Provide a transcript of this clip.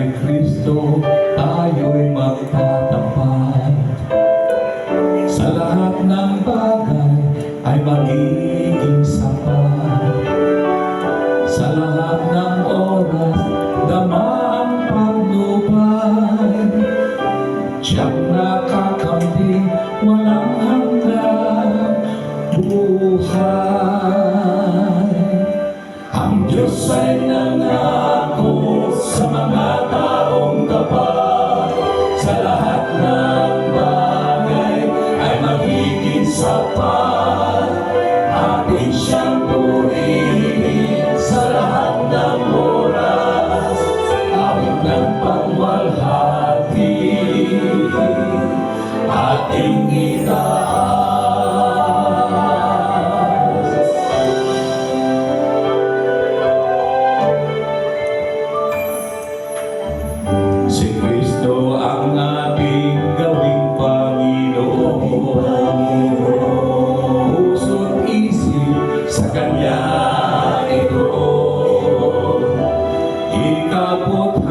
kay Kristo tayo'y magtatapat. Sa lahat ng bagay ay magiging sapat. Sa lahat ng oras, dama ang patnubay. Siyang nakakambing, walang hanggang buhay. Ang Diyos ay nangako sa mga taong tapat. Sa lahat ng bagay ay magiging sapat. Atin siyang purihin sa lahat ng oras. Awit ng pagwalhati ating itaas. Si Kristo ang ating gawing Panginoon. Puso't isip sa Kanya ito. Ikaw po't